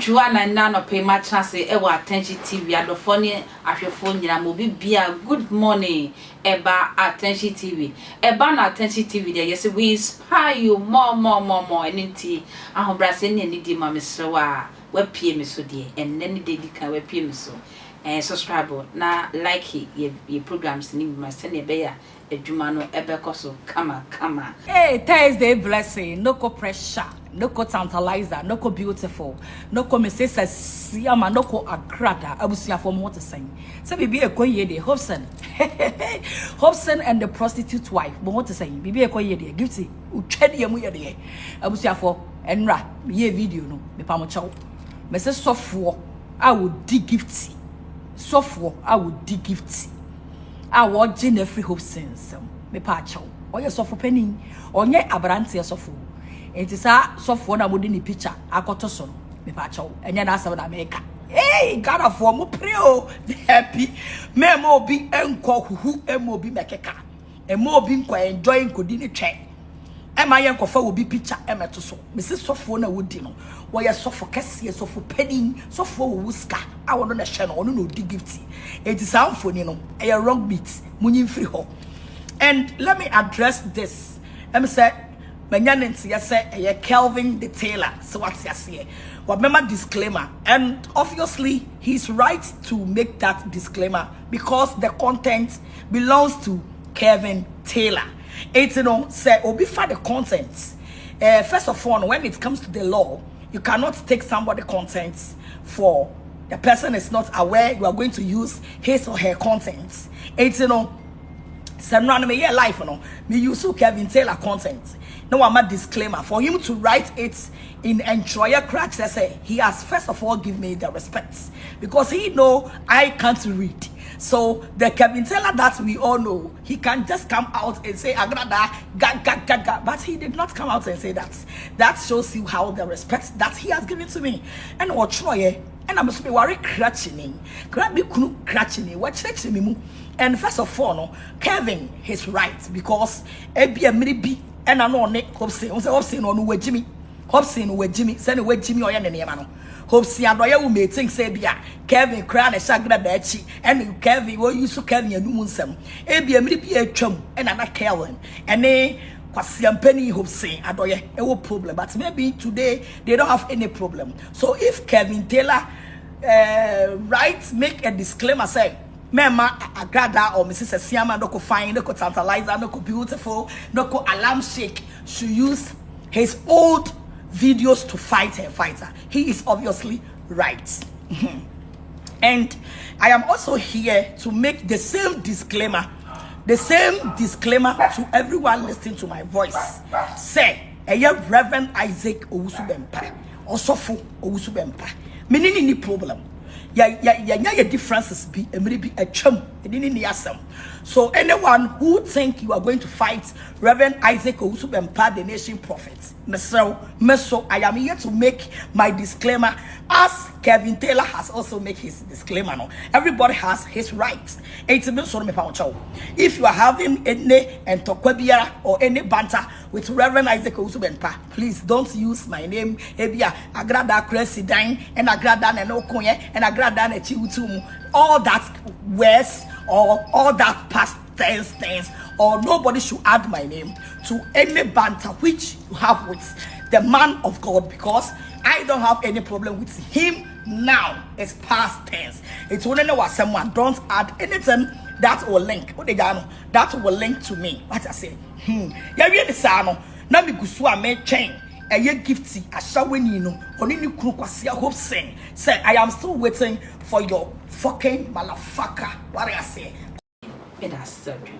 Chua na na no pay my chance e wa attention TV adofo ne ahwefo nyina mo bibia good morning eba attention TV eba na attention TV there yes we inspire you more enti ahobrase ne ni di ma mesrewa wa pie me so de enne ne de di kan wa pie me so subscribe na like your programs ni ma se ne be ya adwuma no ebekoso kama hey Thursday blessing no pressure no tantalizer no beautiful no Mrs. Siama no Agradaa abusuafo mo to say bibi ekoye de Hopeson Hopeson and the prostitute wife mo to say bibi ekoye de gifty utwade mu ye de abusuafo enra ye video no me pa mo chaw me se sofo I would dig gifty sofo I would dig gifty I watch in every Hopeson me pa chaw oye sofo penin onye abrante sofo enti sa sofo na modi ni picture akoto so me pa chaw enya na asem na America hey God for mo pray happy me mo bi enko huhu emo bi mekeka emo bi nko enjoy nkodi ni twen ema ye nkofa wo bi picture emeto so me se sofo na wodi no wo ye sofo kese sofo penin sofo wo wuska awono na hye no ono no di gift enti sa amfoni no e wrong beat munyi free ho. And let me address this. Let me say Kelvin the Taylor. So what's here? Remember disclaimer. And obviously he's right to make that disclaimer because the content belongs to Kelvin Taylor. It's say obi for the content. First of all, when it comes to the law, you cannot take somebody content for the person is not aware you are going to use his or her content. It's some random year life, me use Kelvin Taylor content. No, I'm a disclaimer for him to write it in Entroyer Crash. Say he has first of all give me the respect because he know I can't read. So the Kelvin Taylor that we all know, he can just come out and say Agradaa, ga, but he did not come out and say that. That shows you how the respect that he has given to me. And what Troye, and I'm supposed to be worry cratching, what me. And first of all, no, Kevin is right because be a maybe and I know Hopeson on where Jimmy Hopeson where Jimmy send away Jimmy or any man. Hopeson Adorye will make things say Kevin crown a Agradaa and Kevin will use to Kevin and Munsem. Be a maybe a chum and another Kevin and they penny Hopeson Adorye no problem, but maybe today they don't have any problem. So if Kelvin Taylor make a disclaimer say Mema Agradaa or Mrs. Siama no fine, no tantalizer, no beautiful, no alarm shake should use his old videos to fight her fighter. He is obviously right. And I am also here to make the same disclaimer to everyone listening to my voice. Say, Reverend Isaac Owusu-Bempah, Osofo Owusu-Bempah. Meaning any problem. Yeah, differences be a chum. So anyone who think you are going to fight Reverend Isaac Owusu-Bempah, the nation prophet, Meso, I am here to make my disclaimer as Kelvin Taylor has also made his disclaimer. No, everybody has his rights. If you are having any entokwabia or any banter with Reverend Isaac Owusu-Bempah, please don't use my name. Ebia Agradaa Kresidine and Agradaa and Okonye and Agradaa and Chiutum. All that words or all that past tense things, or nobody should add my name to any banter which you have with the man of God, because I don't have any problem with him now. It's past tense. It's only what someone don't add anything that will link. That will link to me. What I say? Yeah, really sano. Na mi gusua me chain. Eye gifty ashaweni no. Onini kru kwasia Hopeson. Say I am still waiting for your fucking motherfucker. What I say? That's surgery.